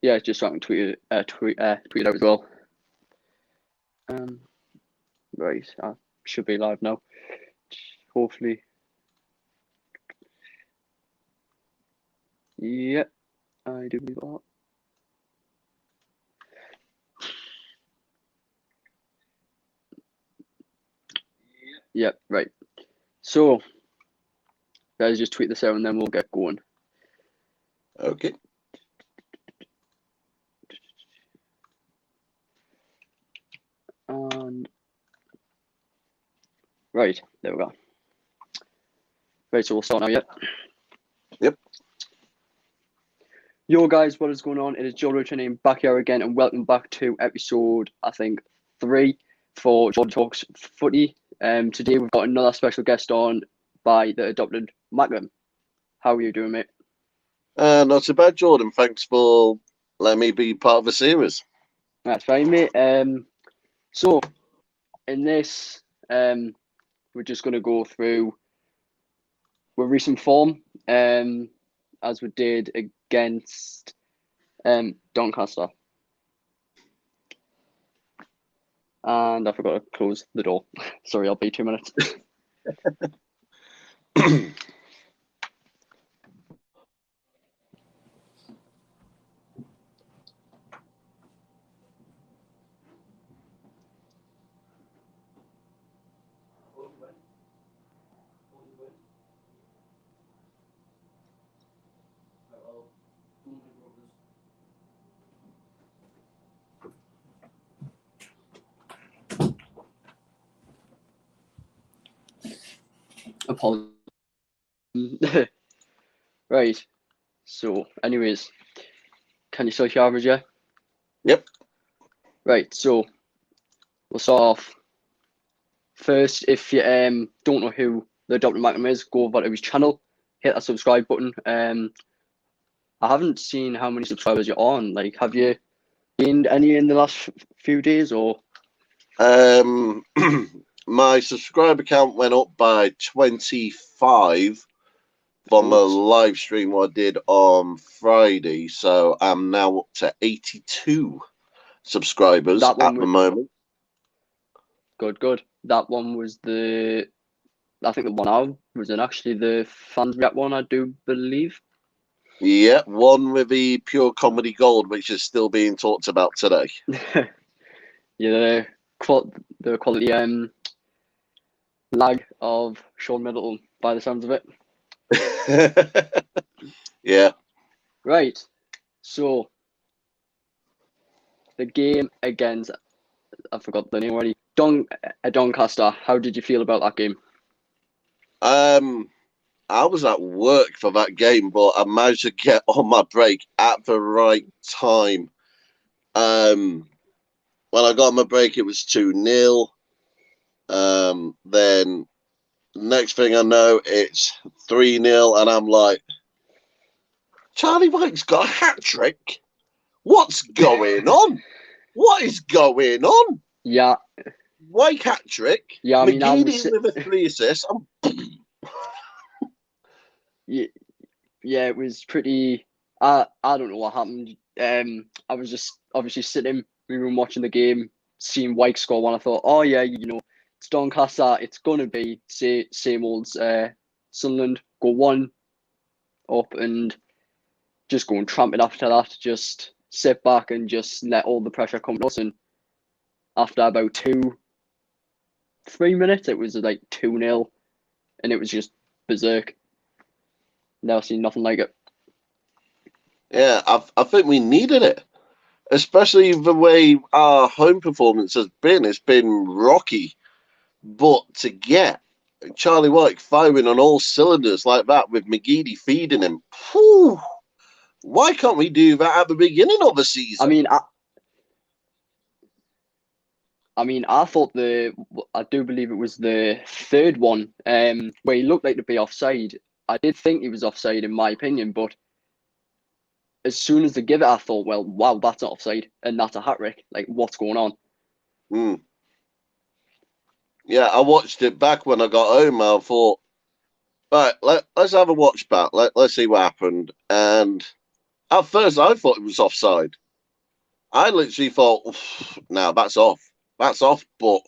Yeah, just so I can tweet it out as well. Right, I should be live now. Hopefully. Yeah, I do believe that. Yeah, right. So, guys, just tweet this out and then we'll get going. Okay. And right, there we go. Right, so we'll start now, yeah? Yep. Yo, guys, what is going on? It is JORDI returning back here again, and welcome back to episode, I think, 3 for JORDI Talks Footy. Today we've got another special guest on by the adopted Macklem. How are you doing, mate? Not so bad, Jordan. Thanks for letting me be part of the series. That's fine, mate. So in this, we're just going to go through our recent form, as we did against Doncaster. And I forgot to close the door. Sorry, I'll be 2 minutes. Apologies. Right. So, anyways, can you still hear me, yeah? Yep. Right. So, we'll start off. First, if you don't know who the adopted Macklem is, go over to his channel, hit that subscribe button. I haven't seen how many subscribers you're on. Like, have you gained any in the last few days, or? My subscriber count went up by 25 from a live stream I did on Friday, so I'm now up to 82 subscribers at the moment. Good. That one was I think the one I was in, actually, the fans react one, I do believe. Yeah, one with the pure comedy gold, which is still being talked about today. Yeah, the quality lag of Sean Middleton, by the sounds of it. Yeah. Right. So the game against, I forgot the name already, Doncaster. How did you feel about that game? I was at work for that game, but I managed to get on my break at the right time. When I got my break, it was 2-0. Then next thing I know, it's 3-0, and I'm like, Charlie White's got a hat trick. What's going on? What is going on? Yeah. White hat trick. Yeah, I mean, McGeady with a 3 assists. Yeah, it was pretty. I don't know what happened. I was just obviously sitting. We were watching the game, seeing White score one. I thought, oh yeah, it's Doncaster. It's gonna be same old Sunderland. Go 1 up and just go and tramp it after that. Just sit back and just let all the pressure come to us. And after about 2-3 minutes, it was like 2-0, and it was just berserk. Never seen nothing like it. Yeah, I think we needed it, especially the way our home performance has been. It's been rocky, but to get Charlie White firing on all cylinders like that with McGeady feeding him, whew, why can't we do that at the beginning of the season? I thought I do believe it was the third one, where he looked like to be offside. I did think he was offside in my opinion, but as soon as they give it, I thought, well, wow, that's not offside, and that's a hat-trick. Like, what's going on? Yeah, I watched it back when I got home. I thought, right, let's have a watch back. Let's see what happened. And At first, I thought it was offside. I literally thought, "No, that's off. That's off." But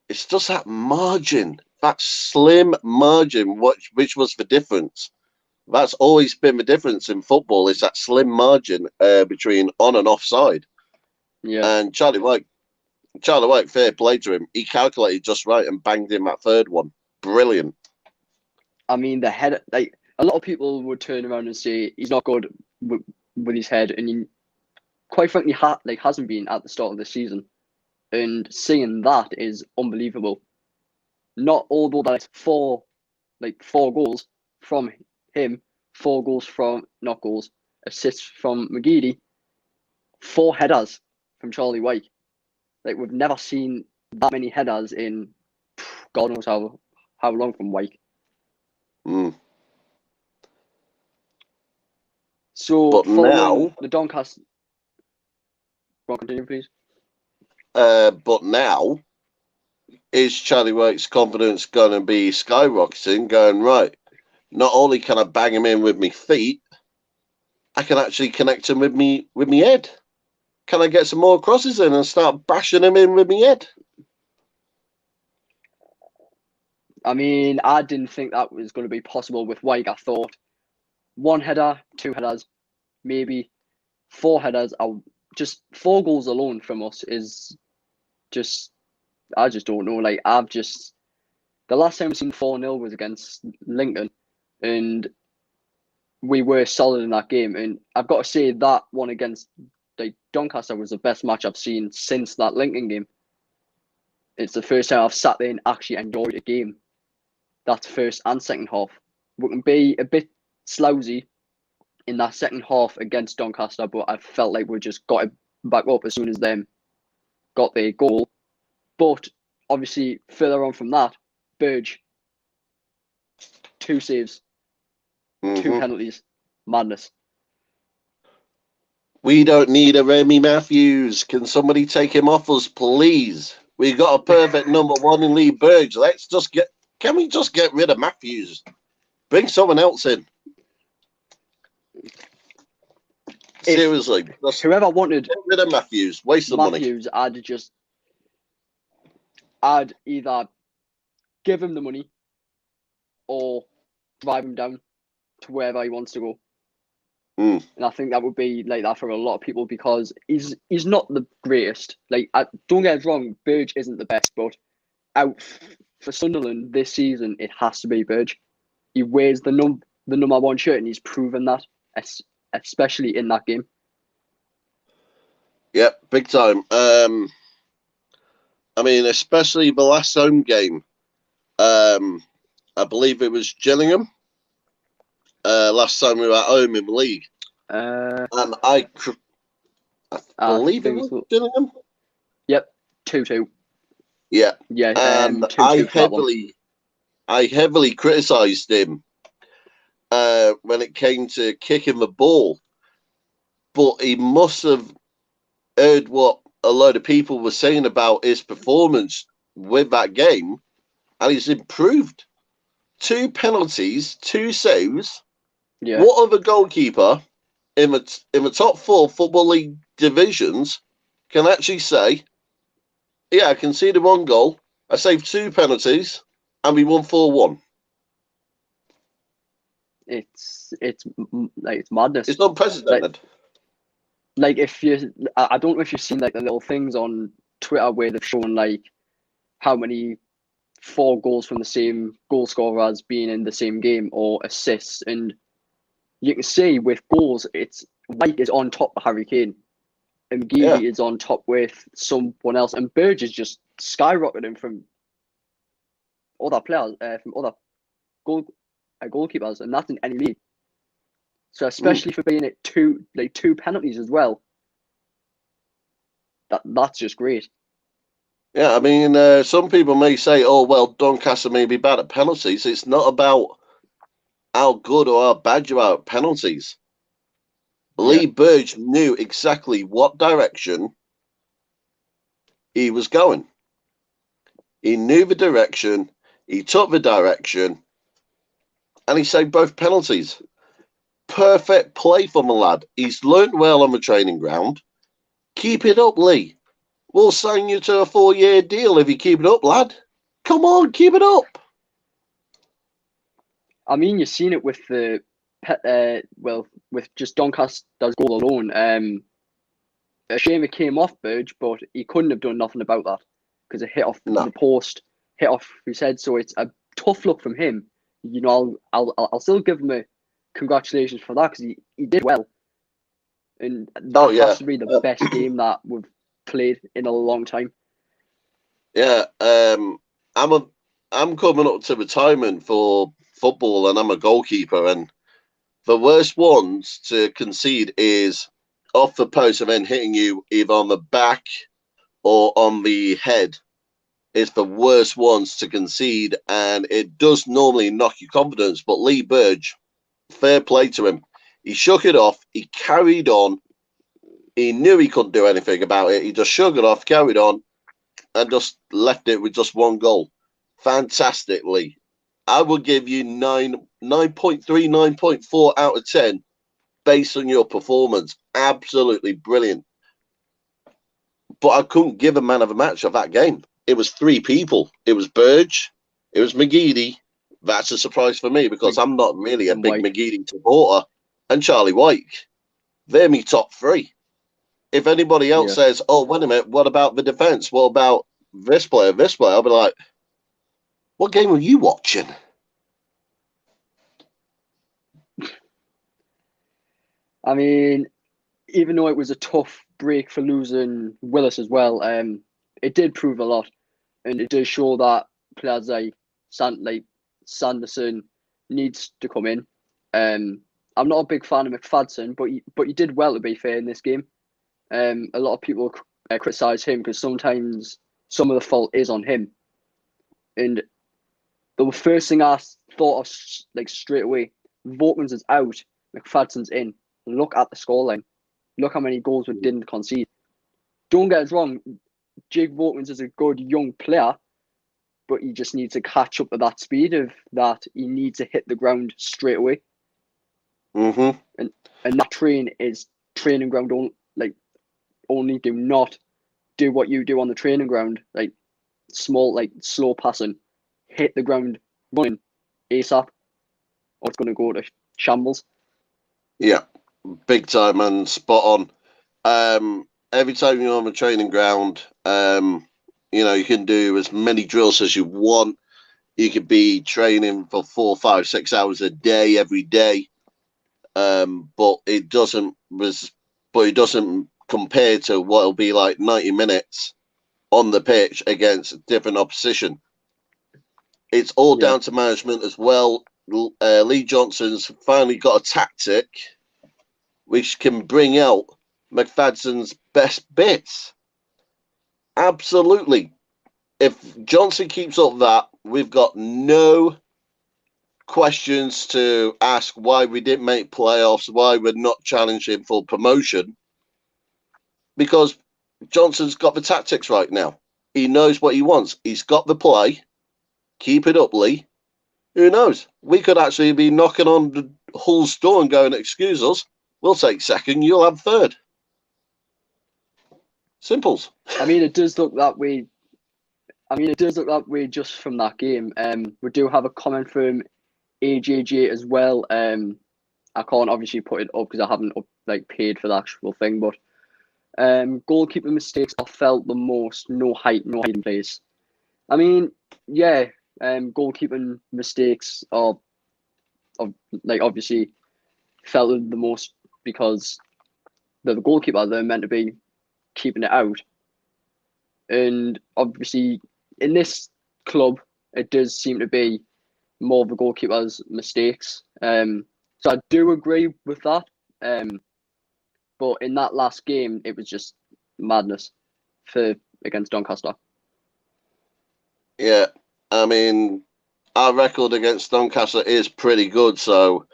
it's just that margin, that slim margin, which was the difference. That's always been the difference in football, is that slim margin between on and offside. Yeah. And Charlie White, fair play to him. He calculated just right and banged in that third one. Brilliant. I mean, the head, like, a lot of people would turn around and say he's not good with his head, and he, quite frankly, hasn't been at the start of the season. And seeing that is unbelievable. Not although that's four goals from him, 4 goals from, not goals, assists from McGeady, 4 headers from Charlie White. Like, we've never seen that many headers in God knows how long from White. So but following now the Doncaster, continue please. But now, is Charlie White's confidence going to be skyrocketing? Going, right, not only can I bang him in with my feet, I can actually connect him with me head. Can I get some more crosses in and start bashing him in with my head? I mean, I didn't think that was going to be possible with White. I thought 1 header, 2 headers, maybe 4 headers. Just 4 goals alone from us is just, I just don't know. Like, the last time we've seen 4-0 was against Lincoln, and we were solid in that game. And I've got to say that one against Doncaster was the best match I've seen since that Lincoln game. It's the first time I've sat there and actually enjoyed a game. That's first and second half. We can be a bit slousy in that second half against Doncaster, but I felt like we just got it back up as soon as them got their goal. But obviously, further on from that, Burge, 2 saves, 2 penalties, madness. We don't need a Remy Matthews. Can somebody take him off us, please? We got a perfect number 1 in Lee Burge. Can we just get rid of Matthews? Bring someone else in. Seriously, whoever wanted get rid of Matthews, waste the money. Matthews, I'd either give him the money or drive him down to wherever he wants to go. And I think that would be like that for a lot of people, because he's not the greatest. Like, don't get us wrong, Burge isn't the best, but out for Sunderland this season, it has to be Burge. He wears the number 1 shirt, and he's proven that, especially in that game. Yep, big time. I mean, especially the last home game. I believe it was Gillingham. Last time we were at home in the league. And I believe it was Gillingham. Yep, 2-2. Yeah. Yeah, and 2-2 I heavily criticised him when it came to kicking the ball. But he must have heard what a load of people were saying about his performance with that game, and he's improved. 2 penalties, 2 saves. Yeah. What other goalkeeper in the top 4 Football League divisions can actually say, yeah, I conceded 1 goal, I saved 2 penalties, and we won 4-1? It's madness. It's unprecedented. Like I don't know if you've seen like the little things on Twitter where they've shown like how many 4 goals from the same goal scorer as being in the same game, or assists, and you can see with goals, it's White is on top of Harry Kane, and McGeady is on top with someone else, and Burge is just skyrocketing from other players, from other goalkeepers, and that's in any league. So especially for being at 2 penalties as well, that's just great. Yeah, I mean, some people may say, oh, well, Doncaster may be bad at penalties. It's not about how good or how bad you are at penalties. Lee Burge knew exactly what direction he was going. He knew the direction, he took the direction, and he saved both penalties. perfect play from a lad. He's learnt well on the training ground. Keep it up, Lee. We'll sign you to a 4-year deal if you keep it up, lad. Come on, keep it up. I mean, you've seen it with the with just Doncaster's goal alone. A shame it came off Burge, but he couldn't have done nothing about that because it hit off the post, hit off his head. So it's a tough look from him. You know, I'll still give him a congratulations for that because he did well, and that has to be the best game that we've played in a long time. Yeah, I'm coming up to retirement for football, and I'm a goalkeeper, and the worst ones to concede is off the post and then hitting you either on the back or on the head. Is the worst ones to concede, and it does normally knock your confidence. But Lee Burge, fair play to him. He shook it off. He carried on. He knew he couldn't do anything about it. He just shook it off, carried on, and just left it with just one goal. Fantastically. I will give you 9.3, 9.4 out of 10 based on your performance. Absolutely brilliant. But I couldn't give a man of a match of that game. It was 3 people. It was Burge. It was McGeady. That's a surprise for me because I'm not really a big McGeady supporter. And Charlie White. They're me top 3. If anybody else says, oh, wait a minute, what about the defence? What about this player, I'll be like, what game were you watching? I mean, even though it was a tough break for losing Willis as well, it did prove a lot. And it does show that players like Sanderson needs to come in. I'm not a big fan of McFadden, but he did well, to be fair, in this game. A lot of people criticise him because sometimes some of the fault is on him. And the first thing I thought of straight away, Vokins is out, McFadden's in. Look at the scoreline. Look how many goals we didn't concede. Don't get us wrong, Jake Vokins is a good young player, but he just needs to catch up to that speed of that. He needs to hit the ground straight away. Mm-hmm. And that training ground only do not do what you do on the training ground, like slow passing, hit the ground running ASAP, or it's going to go to shambles. Yeah, big time and spot on. Every time you're on the training ground, you can do as many drills as you want. You could be training for 4, 5, 6 hours a day every day, but it doesn't compare to what it'll be like 90 minutes on the pitch against different opposition. It's all down to management as well. Lee Johnson's finally got a tactic which can bring out McFadden's best bits. Absolutely. If Johnson keeps up that, we've got no questions to ask why we didn't make playoffs, why we're not challenging for promotion, because Johnson's got the tactics right now. He knows what he wants. He's got the play. Keep it up, Lee. Who knows? We could actually be knocking on Hull's door and going, excuse us, we'll take second, you'll have third. Simples. I mean, it does look that way. Just from that game. We do have a comment from AJJ as well. I can't obviously put it up because I haven't paid for the actual thing, but goalkeeper mistakes are felt the most. No hiding place. I mean, goalkeeping mistakes are obviously felt the most because they're the goalkeeper. They're meant to be keeping it out, and obviously in this club it does seem to be more of the goalkeeper's mistakes. So I do agree with that. But in that last game, it was just madness against Doncaster. Yeah, I mean, our record against Doncaster is pretty good, so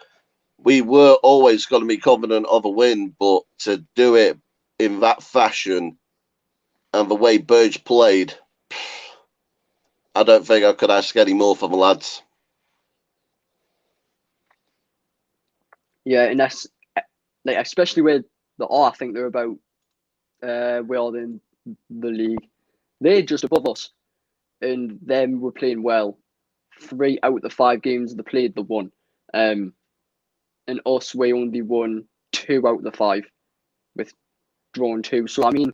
we were always going to be confident of a win, but to do it in that fashion and the way Burge played, I don't think I could ask any more from the lads. Yeah, and that's like especially where they are. I think they're about well in the league. They're just above us, and them were playing well. 3 out of the 5 games they played, they won. And us, we only won 2 out of the 5 with drawn 2. So I mean,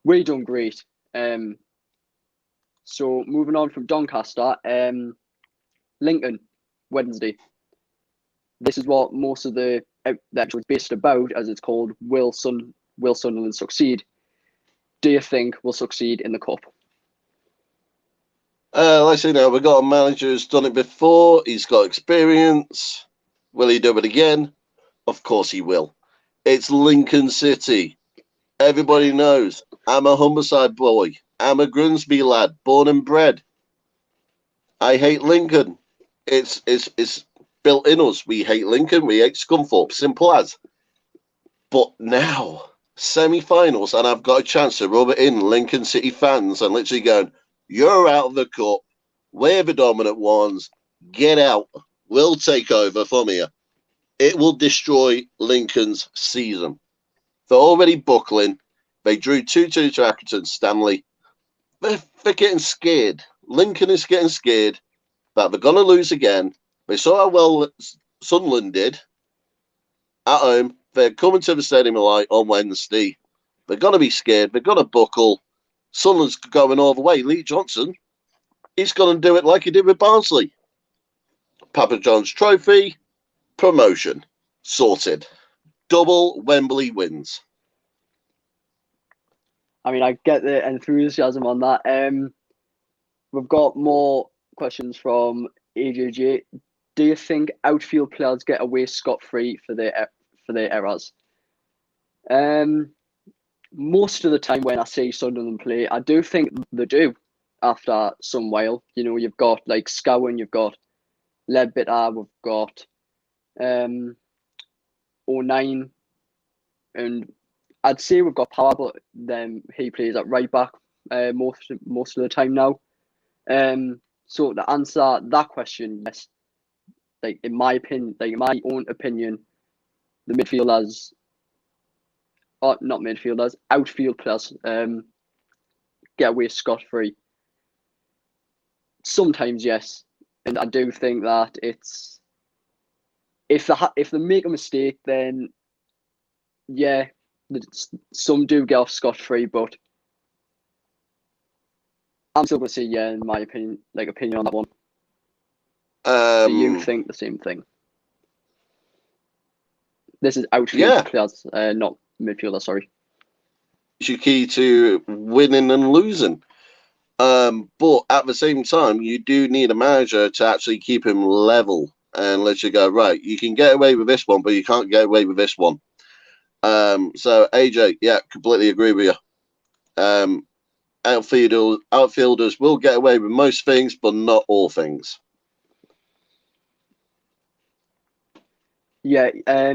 we done great. So moving on from Doncaster, Lincoln, Wednesday. This is what most of the episode is based about, as it's called. Will Sunderland succeed? Do you think we'll succeed in the cup? Like I say now, we've got a manager who's done it before. He's got experience. Will he do it again? Of course he will. It's Lincoln City. Everybody knows. I'm a Humberside boy. I'm a Grimsby lad, born and bred. I hate Lincoln. It's built in us. We hate Lincoln. We hate Scunthorpe. Simple as. But now, semi-finals, and I've got a chance to rub it in Lincoln City fans and literally going, you're out of the cup. We're the dominant ones. Get out. We'll take over from here. It will destroy Lincoln's season. They're already buckling. They drew 2-2 to Accrington Stanley. They're getting scared. Lincoln is getting scared that they're going to lose again. They saw how well Sunderland did at home. They're coming to the Stadium of Light on Wednesday. They're going to be scared. They're going to buckle. Sunderland's going all the way. Lee Johnson, he's going to do it like he did with Barnsley. Papa John's Trophy, promotion, sorted. Double Wembley wins. I mean, I get the enthusiasm on that. We've got more questions from AJJ. Do you think outfield players get away scot-free for their errors? Most of the time when I see Sunderland play, I do think they do after some while. You know, you've got like Scowen, you've got Ledbetter, we've got 09, and I'd say we've got Power, but then he plays at right back most of the time now. So to answer that question, yes, like in my opinion, like in my own opinion, the midfielders, or not midfielders, outfield players, get away scot-free. Sometimes, yes, and I do think that it's if they make a mistake, then yeah, some do get off scot-free, but I'm still gonna say yeah, in my opinion, on that one. Do you think the same thing? This is outfield players, not midfielder. Sorry. It's your key to winning and losing. But at the same time, you do need a manager to actually keep him level and let you go, right, you can get away with this one, but you can't get away with this one. So AJ, yeah, completely agree with you. Outfielders will get away with most things, but not all things. Yeah,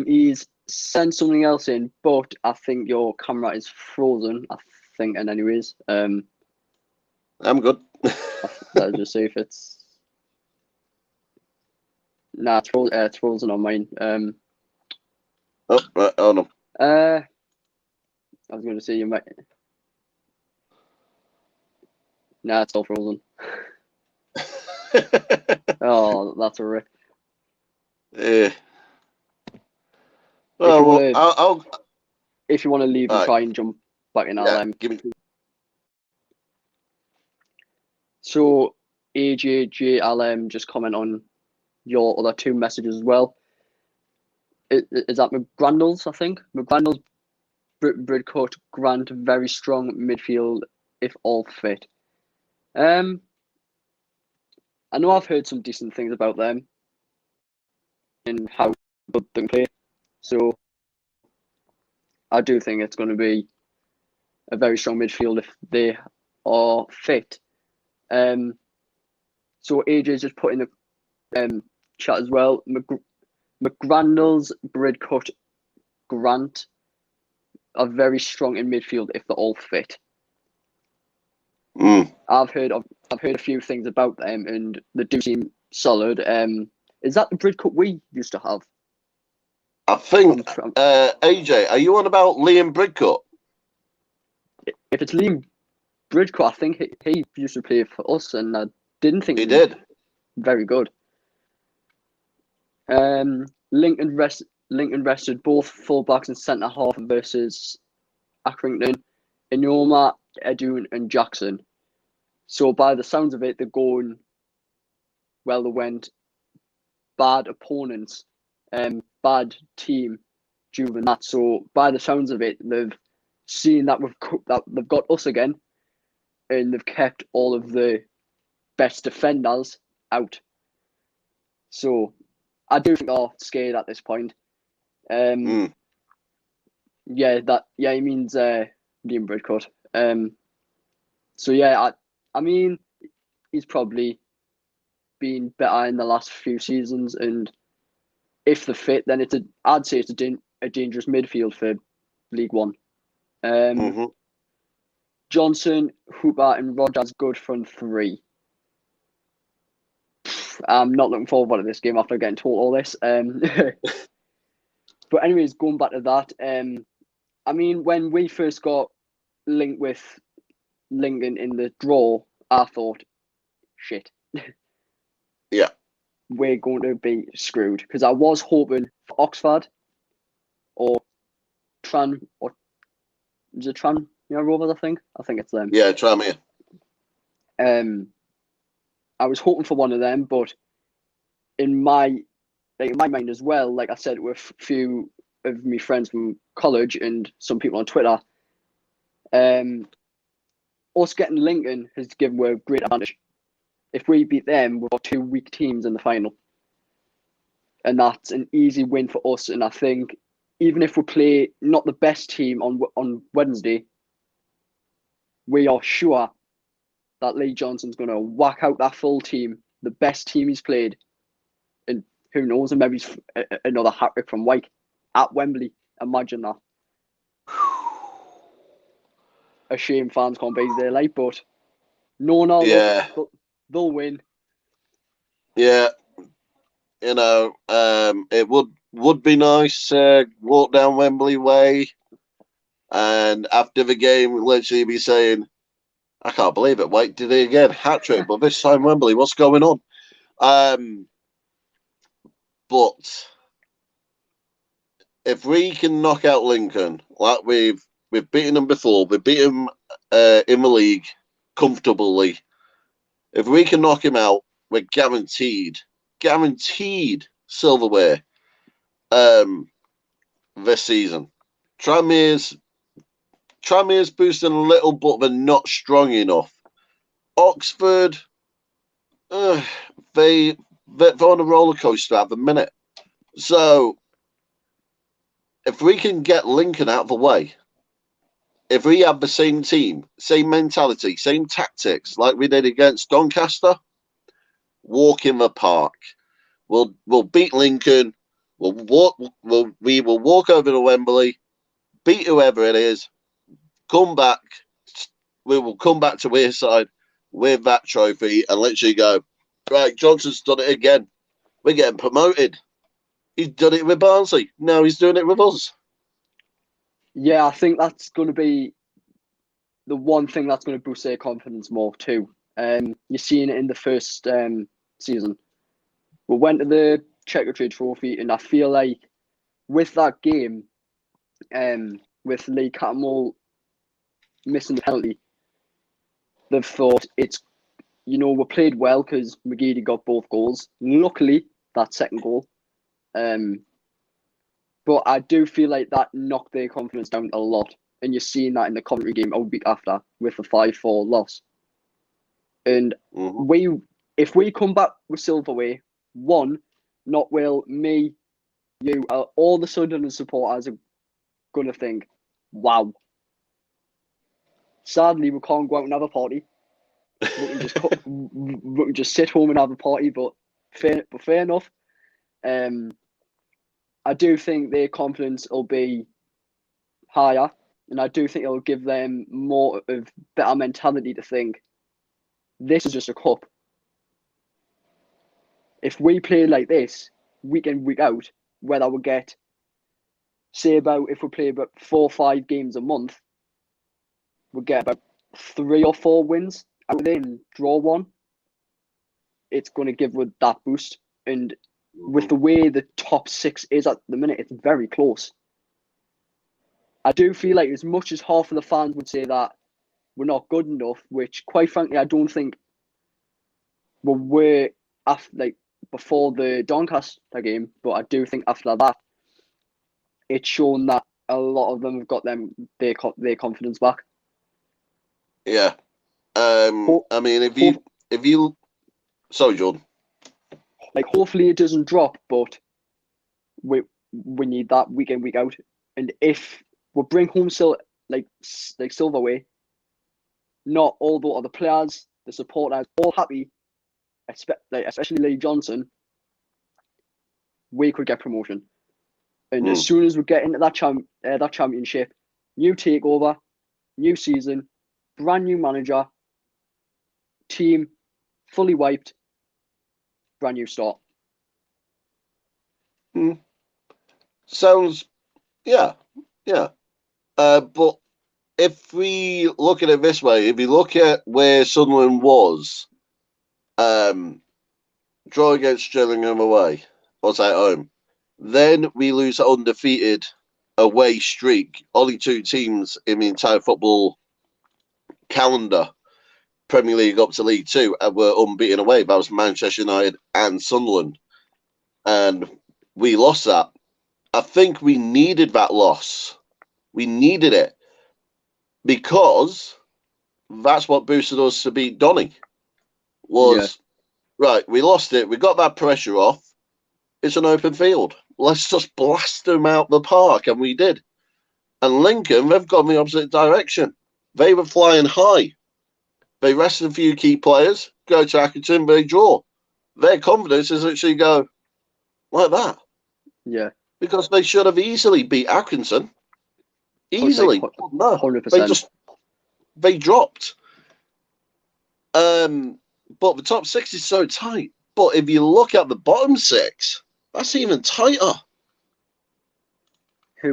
he's sent something else in, but I think your camera is frozen. I think, and anyways, I'm good. Let's just see if it's. Nah, it's frozen on mine. Oh, right, hold on. I was going to say you might. Nah, it's all frozen. Oh, that's a rip. Yeah. Well, if you want to leave and try and jump back in, give me. So AJJLM just comment on your other 2 messages as well. Is that McGrandles? I think McGrandles, Bridcut, Grant, very strong midfield if all fit. I know I've heard some decent things about them and how good they can play. So I do think it's going to be a very strong midfield if they are fit. So AJ's just put in the chat as well. McGrandles, Bridcut, Grant are very strong in midfield if they're all fit. I've heard a few things about them, and they do seem solid. Is that the Bridcut we used to have? I think, AJ, are you on about Liam Bridcut? If it's Liam Bridcut, I think he used to play for us, and I didn't think He did. Very good. Lincoln rested both fullbacks and centre half versus Accrington, Inyoma, Edun, and Jackson. So by the sounds of it, they're going. Well, they went bad opponents, bad team, due to that. So by the sounds of it, they've seen that they've got us again, and they've kept all of the best defenders out. So I do think they're scared at this point. Yeah, he means Liam Bridcut. So yeah, I mean, he's probably been better in the last few seasons, and if they're fit, then I'd say it's a dangerous midfield for League One. Johnson, Hooper, and Rogers good front three. I'm not looking forward to this game after getting told all this. But anyways, going back to that, I mean, when we first got linked with Lincoln in the draw, I thought, shit. Yeah. We're going to be screwed. Because I was hoping for Oxford or Tran, or is it Tran Rovers, I think? I think it's them. Yeah, Tranmere. I was hoping for one of them, but in my mind as well, like I said with a few of my friends from college and some people on Twitter, us getting Lincoln has given us a great advantage. If we beat them, we've got two weak teams in the final. And that's an easy win for us. And I think even if we play not the best team on Wednesday, we are sure that Lee Johnson's going to whack out that full team, the best team he's played. And who knows, and maybe another hat-trick from Wyke at Wembley. Imagine that. A shame fans can't be there, like, but no, they'll win. Yeah, you know, it would be nice walk down Wembley Way, and after the game, literally be saying, "I can't believe it! Wait, did it again? Hat trick, but this time Wembley. What's going on?" But if we can knock out Lincoln, like we've beaten them before, we've beaten them in the league comfortably. If we can knock him out, we're guaranteed silverware this season. Tranmere's boosting a little, but they're not strong enough. Oxford, they're on a roller coaster at the minute. So if we can get Lincoln out of the way, if we have the same team, same mentality, same tactics like we did against Doncaster, walk in the park. We'll beat Lincoln. We will walk over to Wembley, beat whoever it is, come back. We will come back to Wearside with that trophy and literally go, right, Johnson's done it again. We're getting promoted. He's done it with Barnsley. Now he's doing it with us. Yeah, I think that's going to be the one thing that's going to boost their confidence more too. You're seeing it in the first season. We went to the Checkatrade Trophy, and I feel like with that game, with Lee Catmull missing the penalty, they've thought we played well because McGeady got both goals. Luckily, that second goal. But I do feel like that knocked their confidence down a lot. And you're seeing that in the Coventry game a week after with the 5-4 loss. And if we come back with silverware, not will me, you, all the Sunderland supporters are going to think, wow. Sadly, we can't go out and have a party. We can just sit home and have a party, but fair enough. I do think their confidence will be higher, and I do think it'll give them more of better mentality to think this is just a cup. If we play like this week in, week out, whether we get say about if we play about 4 or 5 games a month, we'll get about 3 or 4 wins out of it and draw one. It's going to give us that boost. And with the way the top 6 is at the minute, it's very close. I do feel like as much as half of the fans would say that we're not good enough, which quite frankly I don't think we were after, like, before the Doncaster game, but I do think after that it's shown that a lot of them have got their confidence back. Yeah. I mean, if you sorry, Jordan. Like, hopefully it doesn't drop, but we need that week in, week out. And if we bring home like silverware, not all the other players, the supporters, all happy, especially Lee Johnson, we could get promotion. And as soon as we get into that championship, new takeover, new season, brand new manager, team fully wiped, brand new start. Sounds, yeah. But if we look at it this way, if you look at where Sunderland was, draw against Gillingham away, was at home, then we lose an undefeated away streak. Only 2 teams in the entire football calendar, Premier League up to League 2, were unbeaten away. That was Manchester United and Sunderland. And we lost that. I think we needed that loss. We needed it because that's what boosted us to beat Donny. Right, we lost it. We got that pressure off. It's an open field. Let's just blast them out the park. And we did. And Lincoln, they've gone the opposite direction. They were flying high. They rested a few key players, go to Accrington, they draw. Their confidence is actually go like that. Yeah. Because they should have easily beat Accrington. Easily. Like, no. 100%. They dropped. But the top 6 is so tight. But if you look at the bottom 6, that's even tighter.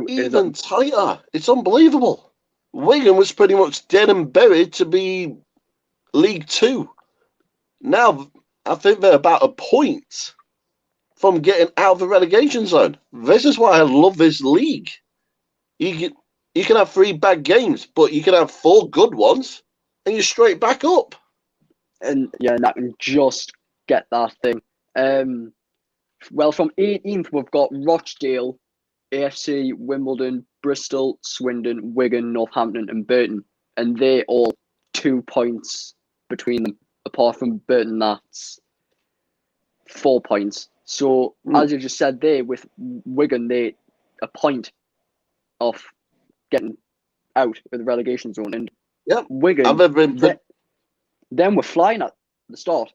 Even tighter. It's unbelievable. Wigan was pretty much dead and buried to be League 2. Now, I think they're about a point from getting out of the relegation zone. This is why I love this league. You can have 3 bad games, but you can have 4 good ones, and you're straight back up. And yeah, that can just get that thing. Well, from 18th, we've got Rochdale, AFC, Wimbledon, Bristol, Swindon, Wigan, Northampton, and Burton. And they're all 2 points between them. Apart from Burton, that's 4 points. So, as you just said there, with Wigan, they're a point off getting out of the relegation zone. And Wigan, then we're flying at the start.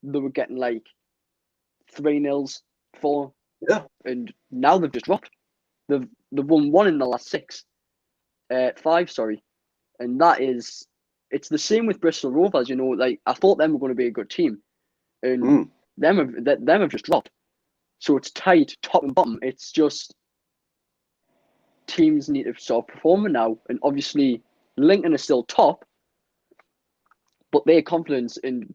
They were getting like 3-0, 4. Yeah. And now they've just dropped. They've won 1 in the last 5, sorry. And it's the same with Bristol Rovers, you know, like I thought them were going to be a good team. And them have just dropped. So it's tight, top and bottom. It's just teams need to start performing now. And obviously Lincoln is still top, but their confidence in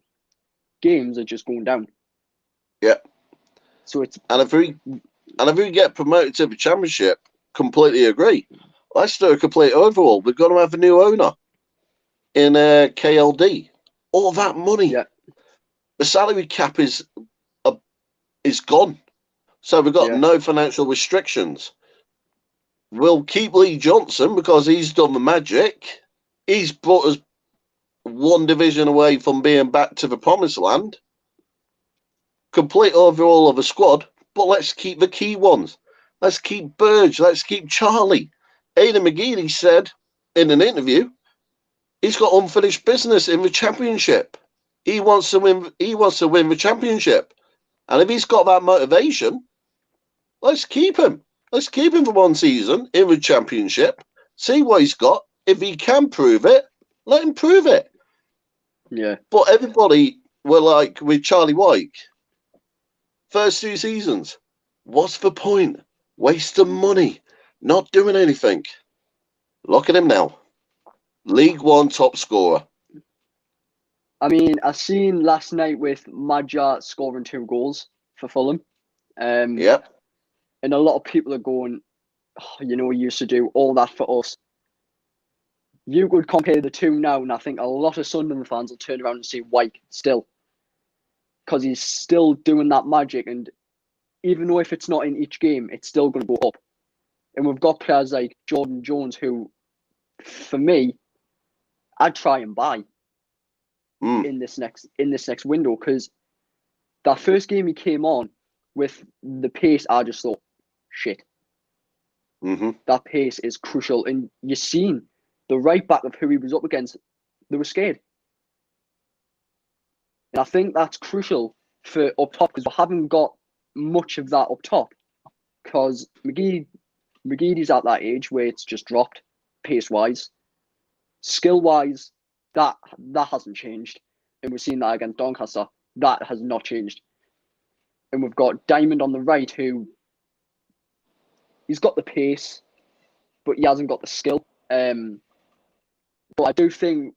games are just going down. Yeah. So it's and if we get promoted to the Championship, completely agree. Let's do a complete overhaul. We've got to have a new owner in KLD. All that money, the salary cap is gone. So we've got no financial restrictions. We'll keep Lee Johnson because he's done the magic. He's brought us 1 division away from being back to the promised land. Complete overhaul of a squad, but let's keep the key ones. Let's keep Burge. Let's keep Charlie. Aidan McGeady said in an interview, he's got unfinished business in the Championship. He wants to win. He wants to win the Championship, and if he's got that motivation, let's keep him. Let's keep him for 1 season in the Championship. See what he's got. If he can prove it, let him prove it. Yeah. But everybody were like with Charlie White. First 2 seasons, what's the point? Waste of money. not doing anything. Look at him now. League One top scorer. I mean, I seen last night with Madja scoring 2 goals for Fulham. Yep. And a lot of people are going, oh, you know, he used to do all that for us. You could compare the two now, and I think a lot of Sunderland fans will turn around and say Wyke still. Because he's still doing that magic, and even though if it's not in each game, it's still going to go up. And we've got players like Jordan Jones, who, for me, I'd try and buy in this next window, because that first game he came on with the pace, I just thought, shit. That pace is crucial, and you've seen the right back of who he was up against, they were scared. And I think that's crucial for up top, because we haven't got much of that up top, because McGeady's at that age where it's just dropped pace-wise. Skill-wise, that hasn't changed. And we've seen that against Doncaster. That has not changed. And we've got Diamond on the right, who he's got the pace, but he hasn't got the skill. But I do think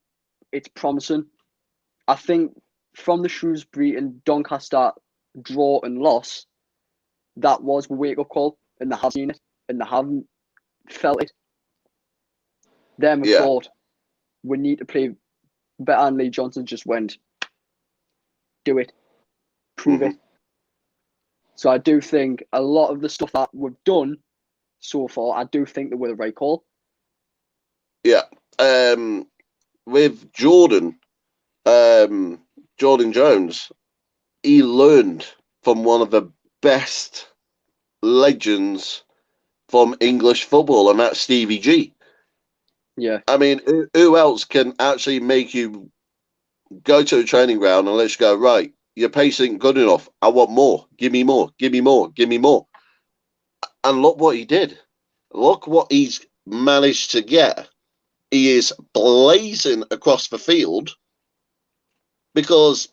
it's promising. I think from the Shrewsbury and Doncaster draw and loss, that was a wake-up call, and they have seen it, and they haven't felt it. Then we thought, we need to play better, and Lee Johnson just went, do it, prove it. So I do think a lot of the stuff that we've done so far, I do think that we're the right call. Yeah. With Jordan Jones, he learned from one of the best legends from English football, and that's Stevie G. Yeah. I mean, who else can actually make you go to a training ground and let you go, right, your pace ain't good enough. I want more. Give me more. Give me more. Give me more. And look what he did. Look what he's managed to get. He is blazing across the field because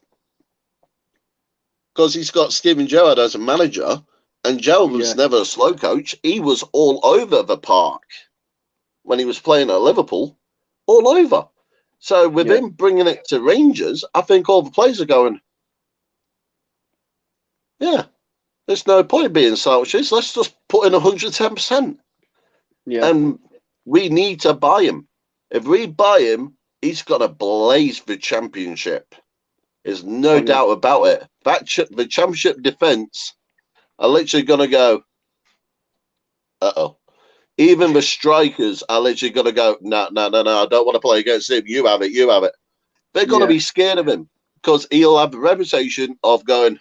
he's got Steven Gerrard as a manager, and Gerrard was never a slow coach. He was all over the park when he was playing at Liverpool, all over. So with him bringing it to Rangers, I think all the players are going, yeah, there's no point being selfish. Let's just put in 110%. Yeah. And we need to buy him. If we buy him, he's got to blaze the championship. There's no doubt about it. The championship defence are literally going to go, uh-oh. Even the strikers are literally going to go, no, I don't want to play against him. You have it. They're going to be scared of him because he'll have the reputation of going,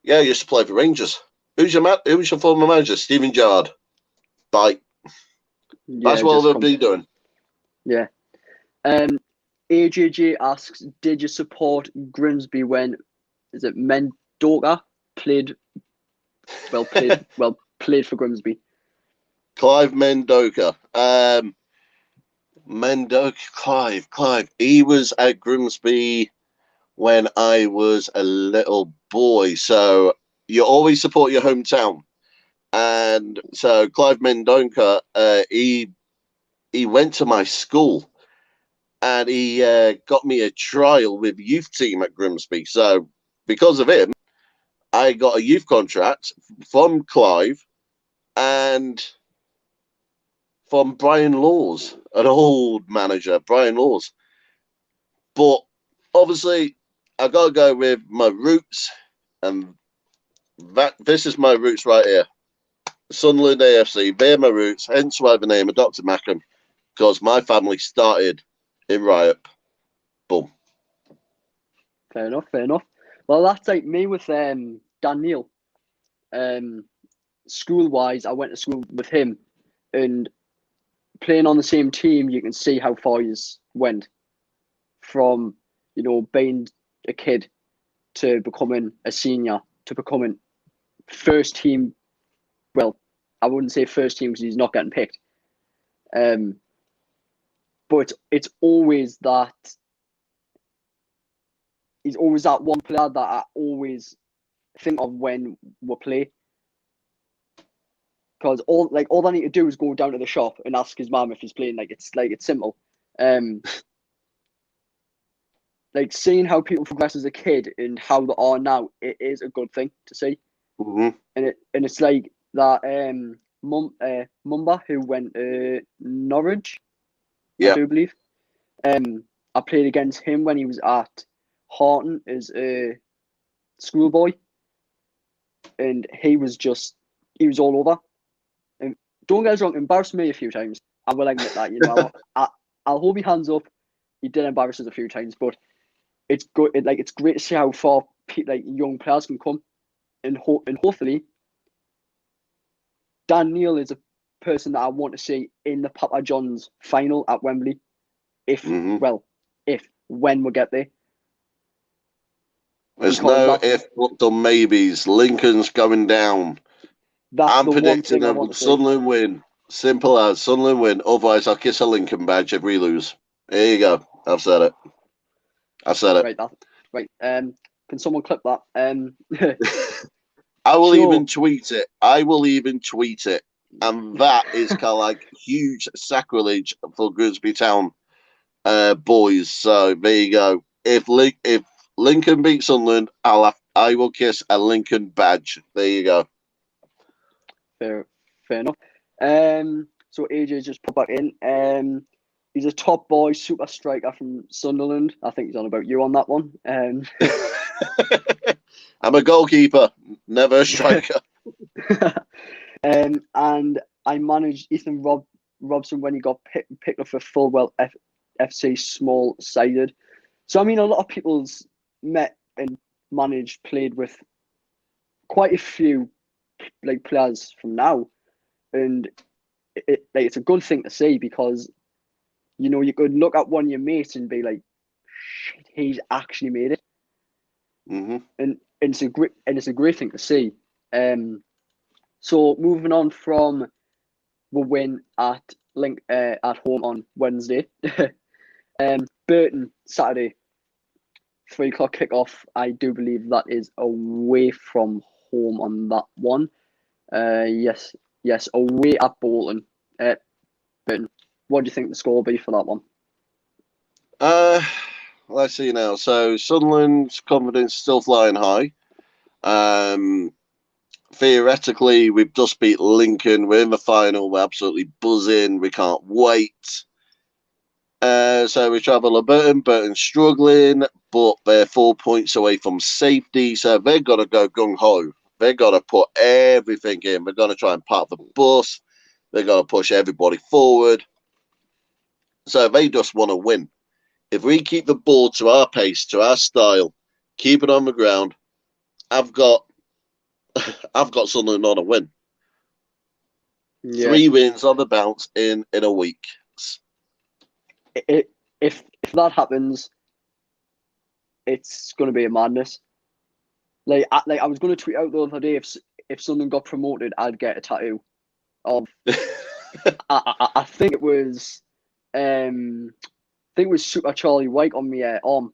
yeah, I used to play for Rangers. Who's your former manager? Steven Gerrard. Bye. That's what they'll be doing. Yeah. AJJ asks, did you support Grimsby when, is it Mendoka played for Grimsby? Clive Mendoka. Clive. He was at Grimsby when I was a little boy. So you always support your hometown. And so Clive Mendoka, he went to my school and he got me a trial with youth team at Grimsby. So because of him, I got a youth contract from Clive and from Brian Laws, an old manager, Brian Laws. But obviously, I got to go with my roots, and this is my roots right here. Sunderland AFC, they're my roots, hence why the name of Dr. Mackham, because my family started in Riot. Boom. Fair enough. Well, that's like me with Daniel. School-wise, I went to school with him, and playing on the same team, you can see how far he's went from, being a kid to becoming a senior, to becoming first team. Well, I wouldn't say first team because he's not getting picked. But it's always that. He's always that one player that I always think of when we play. because all I need to do is go down to the shop and ask his mum if he's playing. It's simple. Like seeing how people progress as a kid and how they are now, it is a good thing to see. Mm-hmm. And it's like that Mumba who went to Norwich, Yeah. I do believe. I played against him when he was at Horton as a schoolboy, and he was all over. And don't get us wrong, embarrassed me a few times. I will admit that. I'll hold my hands up. He did embarrass us a few times, but it's good. It's great to see how far young players can come, and hopefully, Dan Neil is a person that I want to see in the Papa John's final at Wembley, when we get there. There's no if, but, or maybes. Lincoln's going down. I'm predicting a Sunderland win. Simple as Sunderland win. Otherwise, I'll kiss a Lincoln badge if we lose. There you go. I've said it. Right. Can someone clip that? I will even tweet it. And that is kind of like huge sacrilege for Grimsby Town boys. So there you go. If Lincoln beats Sunderland, I will kiss a Lincoln badge. There you go. Fair enough. So AJ just put back in. He's a top boy, super striker from Sunderland. I think he's on about you on that one. I'm a goalkeeper, never a striker. And I managed Ethan Robson when he got picked up for Fulwell FC small sided. So I mean, a lot of people's met and played with quite a few players from now, and it's a good thing to see, because you could look at one of your mates and be like, shit, he's actually made it. Mm-hmm. And it's a great thing to see. So moving on from the win at home on Wednesday, Burton Saturday, 3:00 kickoff. I do believe that is away from home on that one. Yes, away at Bolton. Burton. What do you think the score will be for that one? Let's see now. So Sunderland's confidence still flying high. Theoretically, we've just beat Lincoln. We're in the final. We're absolutely buzzing. We can't wait. So we travel to Burton. Burton's struggling, but they're 4 points away from safety. So they've got to go gung-ho. They've got to put everything in. They're going to try and park the bus. They've got to push everybody forward. So they just want to win. If we keep the ball to our pace, to our style, keep it on the ground, I've got Sunderland on a win. Yeah. 3 wins on the bounce in a week. If that happens, it's going to be a madness. I was going to tweet out the other day, if Sunderland got promoted, I'd get a tattoo of. I think it was. Super Charlie White on my arm.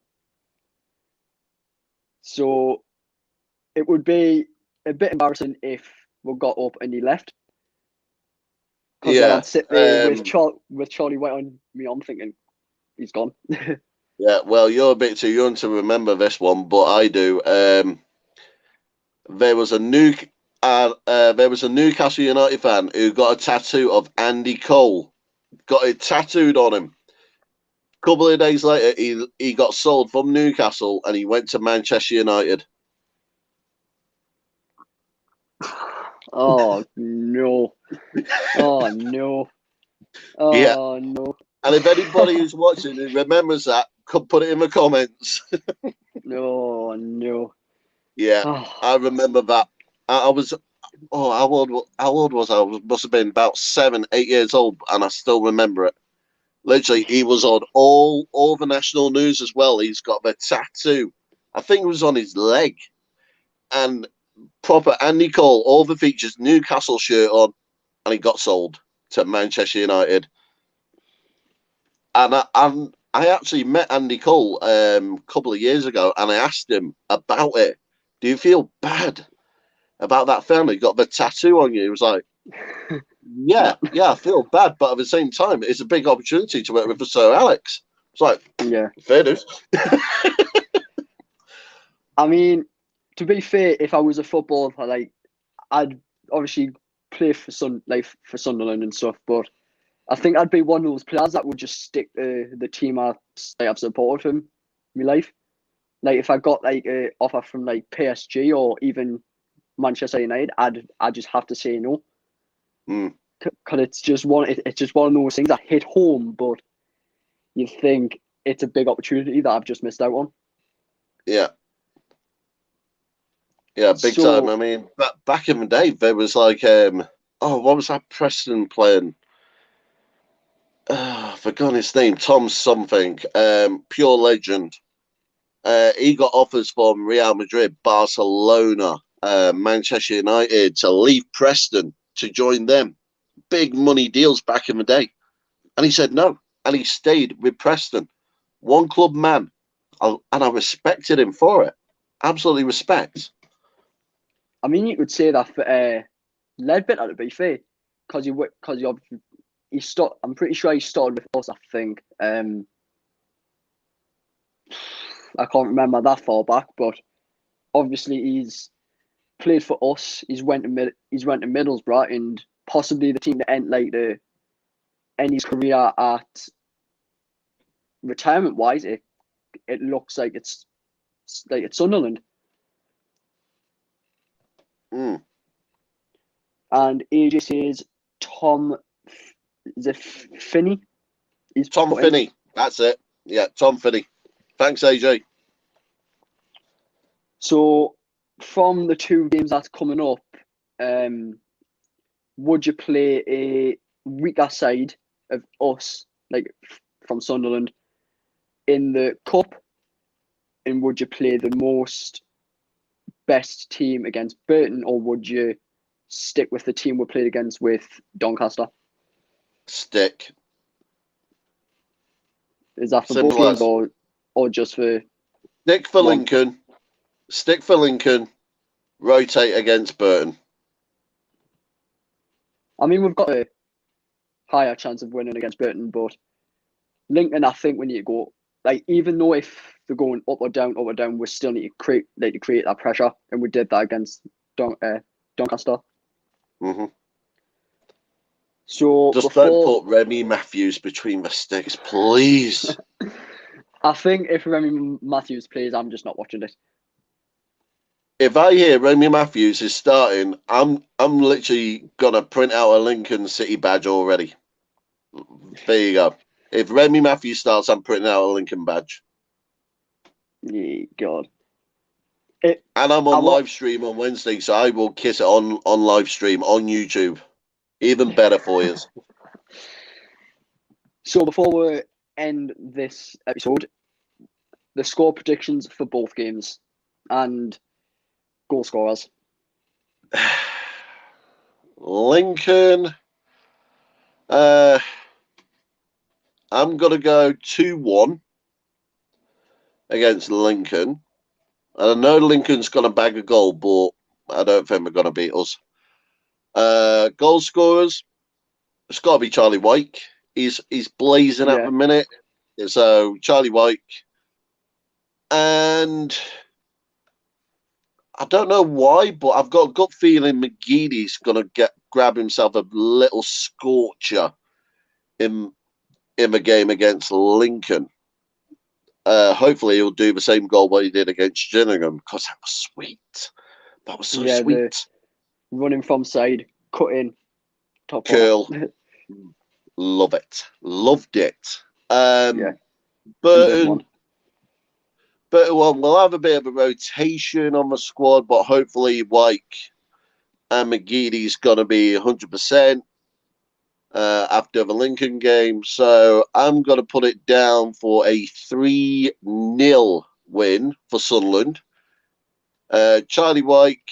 So it would be a bit embarrassing if we got up and he left. Because then I'd sit there with Charlie White on me arm thinking, he's gone. Yeah, well, you're a bit too young to remember this one, but I do. There was a Newcastle United fan who got a tattoo of Andy Cole. Got it tattooed on him. A couple of days later, he got sold from Newcastle and he went to Manchester United. Oh no! Oh no! Oh yeah. No! And if anybody who's watching and remembers that, could put it in the comments. No. Yeah, I remember that. I was, how old was I? I must have been about 7, 8 years old, and I still remember it. Literally, he was on all the national news as well. He's got the tattoo. I think it was on his leg. And proper Andy Cole, all the features, Newcastle shirt on, and he got sold to Manchester United. And I actually met Andy Cole a couple of years ago, and I asked him about it. Do you feel bad about that family got the tattoo on you? He was like, Yeah, yeah, I feel bad, but at the same time, it's a big opportunity to work with Sir Alex. It's like, Yeah. fair dues. I mean, to be fair, if I was a footballer, like I'd obviously play for for Sunderland and stuff, but I think I'd be one of those players that would just stick to the team I've supported from my life. Like if I got like a offer from like PSG or even Manchester United, I'd just have to say no. Mm, Because it's just one of those things that hit home, but you think it's a big opportunity that I've just missed out on. yeah, yeah, big time. So I mean, back in the day, there was like, what was that Preston playing? I forgot his name, Tom something, pure legend. He got offers from Real Madrid, Barcelona, Manchester United to leave Preston to join them. Big money deals back in the day. And he said no. And he stayed with Preston. One club man. And I respected him for it. Absolutely respect. I mean, you could say that for Ledbetter, to be fair, because he started. I'm pretty sure he started with us. I think. I can't remember that far back, but obviously he's played for us. He's went to Middlesbrough and possibly the team that end his career at retirement wise. It looks like it's Sunderland. Mm. And AJ says Tom, is it Finney? He's Tom put in. Finney. That's it. Yeah, Tom Finney. Thanks, AJ. So from the two games that's coming up, would you play a weaker side of us, like from Sunderland, in the cup, and would you play the most best team against Burton, or would you stick with the team we played against with Doncaster? Stick. Is that for both Simple games as. or just for Stick for one? Lincoln. Stick for Lincoln. Rotate against Burton. I mean, we've got a higher chance of winning against Burton, but Lincoln, I think we need to go. Like, even though if they're going up or down, we still need to create that pressure, and we did that against Doncaster. Mm-hmm. So Just don't put Remy Matthews between the sticks, please. I think if Remy Matthews plays, I'm just not watching it. If I hear Remy Matthews is starting, I'm literally gonna print out a Lincoln City badge already. There you go. If Remy Matthews starts, I'm printing out a Lincoln badge. Yeah, God. And I'm on live stream on Wednesday, so I will kiss it on live stream on YouTube. Even better for you. So before we end this episode, the score predictions for both games and goal scorers. Lincoln. I'm gonna go 2-1 against Lincoln. And I know Lincoln's gonna bag a goal, but I don't think they're gonna beat us. Goal scorers. It's got to be Charlie White. He's blazing at the minute. So Charlie White. And I don't know why, but I've got a gut feeling McGeady's going to grab himself a little scorcher in the game against Lincoln. Hopefully he'll do the same goal what he did against Gillingham, because that was sweet. That was so sweet. Running from side, cut in, top curl. Love it. Loved it. Burton. Well, we'll have a bit of a rotation on the squad, but hopefully Wyke and McGeady's going to be 100% after the Lincoln game. So I'm going to put it down for a 3-0 win for Sunderland. Charlie Wyke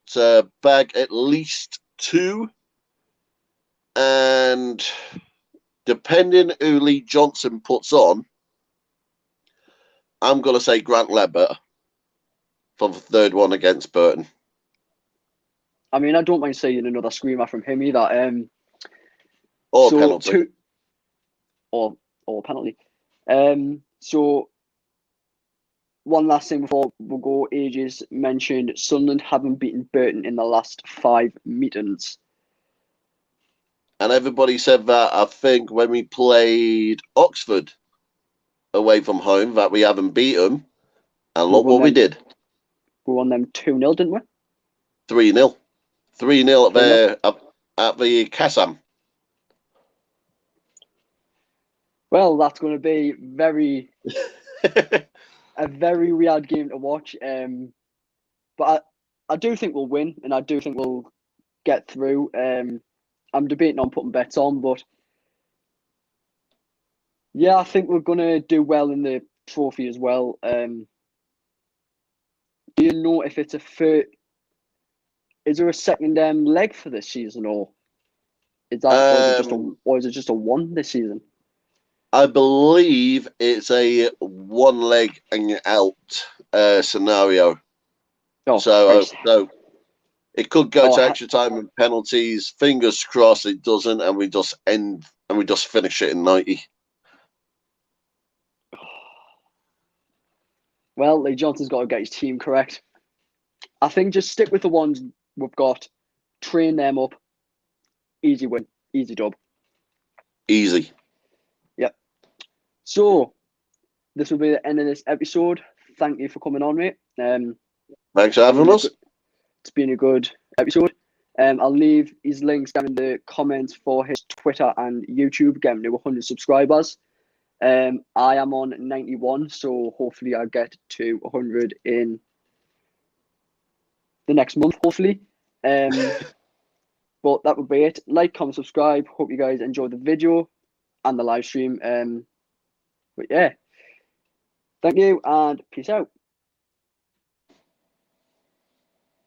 to bag at least 2. And depending who Lee Johnson puts on, I'm going to say Grant Ledbetter for the third one against Burton. I mean, I don't mind seeing another screamer from him either. Or So penalty. two or penalty. So one last thing before we go, Ages mentioned Sunderland haven't beaten Burton in the last 5 meetings. And everybody said that, I think, when we played Oxford away from home, that we haven't beat them. And look what we did. We won them 2-0, didn't we? 3-0. 3-0 3-0. at the Kassam. Well, that's going to be a very weird game to watch. But I do think we'll win, and I do think we'll get through. I'm debating on putting bets on, but yeah, I think we're going to do well in the trophy as well. Do you know if it's is there a second leg for this season, or is it just a one this season? I believe it's a one leg and out scenario. Oh, so it could go to Oh, extra time and penalties. Fingers crossed it doesn't, and we just finish it in 90. Well, Lee Johnson's got to get his team correct. I think just stick with the ones we've got, train them up. Easy win, easy dub. Easy. Yep. So this will be the end of this episode. Thank you for coming on, mate. Thanks for having us. It's been a good episode. I'll leave his links down in the comments for his Twitter and YouTube. Get him to 100 subscribers. I am on 91, so hopefully I'll get to 100 in the next month, hopefully. But that would be it. Like, comment, subscribe. Hope you guys enjoyed the video and the live stream. But yeah, thank you and peace out.